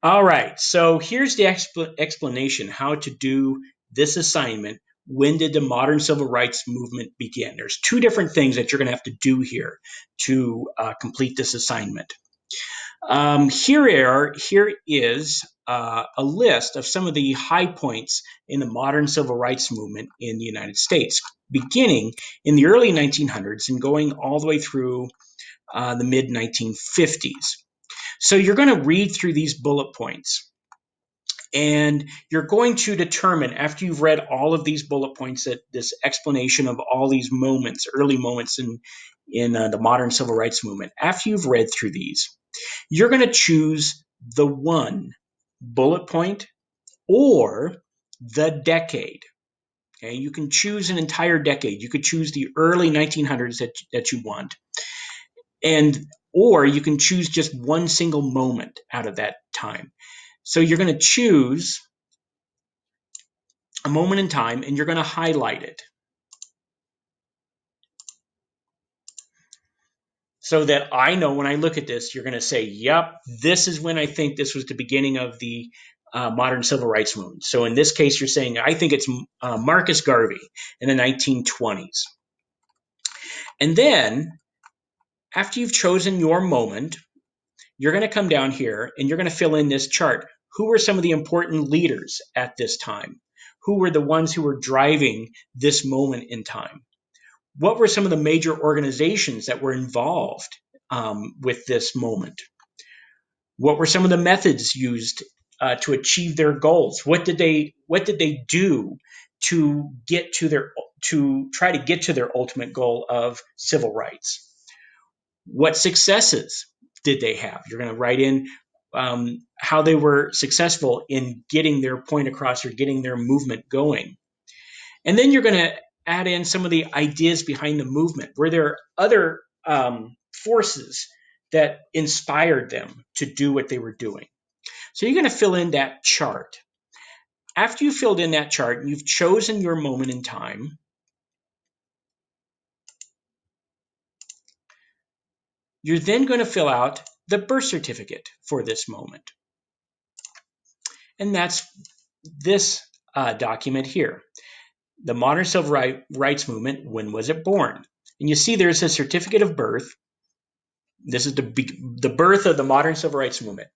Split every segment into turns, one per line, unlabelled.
All right, so here's the explanation how to do this assignment. When did the modern civil rights movement begin? There's two different things that you're going to have to do here to complete this assignment. Here is a list of some of the high points in the modern civil rights movement in the United States, beginning in the early 1900s and going all the way through the mid 1950s. So you're going to read through these bullet points. And you're going to determine, after you've read all of these bullet points, that this explanation of all these moments, early moments in the modern civil rights movement, after you've read through these, you're going to choose the one bullet point or the decade. Okay, you can choose an entire decade. You could choose the early 1900s that you want, and or you can choose just one single moment out of that time. So you're going to choose a moment in time and you're going to highlight it so that I know when I look at this, you're going to say, yep, this is when I think this was the beginning of the modern civil rights movement. So in this case, you're saying, I think it's Marcus Garvey in the 1920s. And then after you've chosen your moment, you're going to come down here and you're going to fill in this chart. Who were some of the important leaders at this time? Who were the ones who were driving this moment in time? What were some of the major organizations that were involved with this moment? What were some of the methods used to achieve their goals? What did they do to get to their to try to get to their ultimate goal of civil rights? What successes did they have? You're going to write in how they were successful in getting their point across or getting their movement going. And then you're going to add in some of the ideas behind the movement. Were there other forces that inspired them to do what they were doing? So you're going to fill in that chart. After you've filled in that chart and you've chosen your moment in time, you're then going to fill out the birth certificate for this moment. And that's this document here. The modern civil rights movement, when was it born? And you see there's a certificate of birth. This is the birth of the modern civil rights movement.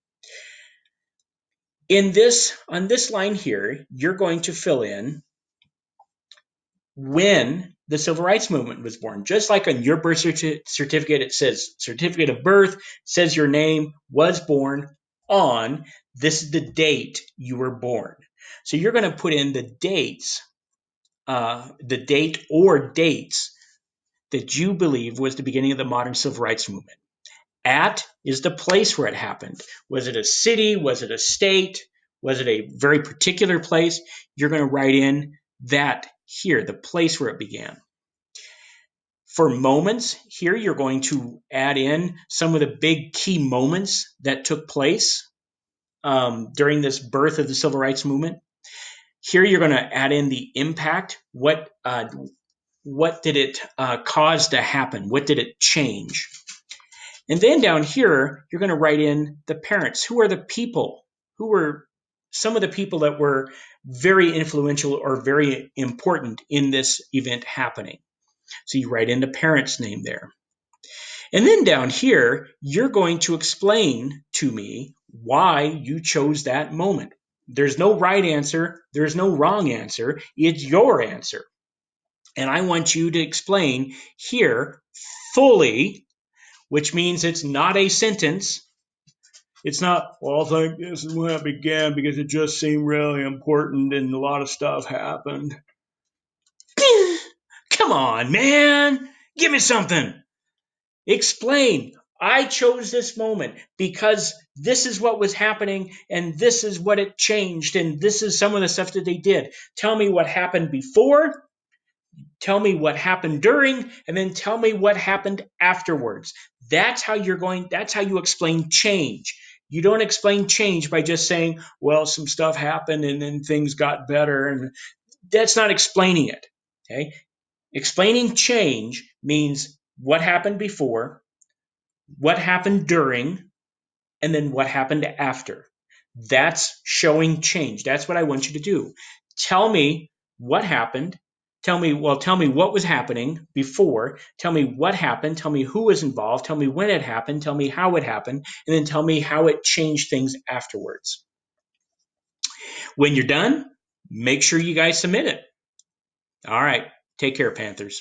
On this line here, you're going to fill in when the civil rights movement was born. Just like on your birth certificate, it says certificate of birth, says your name, was born on, this is the date you were born. So you're going to put in the date or dates that you believe was the beginning of the modern civil rights movement. At is the place where it happened. Was it a city? Was it a state? Was it a very particular place? You're going to write in that here, the place where it began. For moments, here you're going to add in some of the big key moments that took place during this birth of the civil rights movement. Here you're going to add in the impact. What did it cause to happen? What did it change? And then down here, you're going to write in the parents. Who are the people? Who were some of the people that were very influential or very important in this event happening? So you write in the parent's name there. And then down here, you're going to explain to me why you chose that moment. There's no right answer. There's no wrong answer. It's your answer. And I want you to explain here fully, which means it's not a sentence. It's not, well, I think this is when it began because it just seemed really important and a lot of stuff happened. Come on, man. Give me something. Explain. I chose this moment because this is what was happening and this is what it changed and this is some of the stuff that they did. Tell me what happened before, tell me what happened during, and then tell me what happened afterwards. That's how you explain change. You don't explain change by just saying, well, some stuff happened and then things got better, and that's not explaining it. Okay? Explaining change means what happened before, what happened during, and then what happened after. That's showing change. That's what I want you to do. Tell me what happened. Tell me what was happening before. Tell me what happened. Tell me who was involved. Tell me when it happened. Tell me how it happened. And then tell me how it changed things afterwards. When you're done, make sure you guys submit it. All right. Take care, Panthers.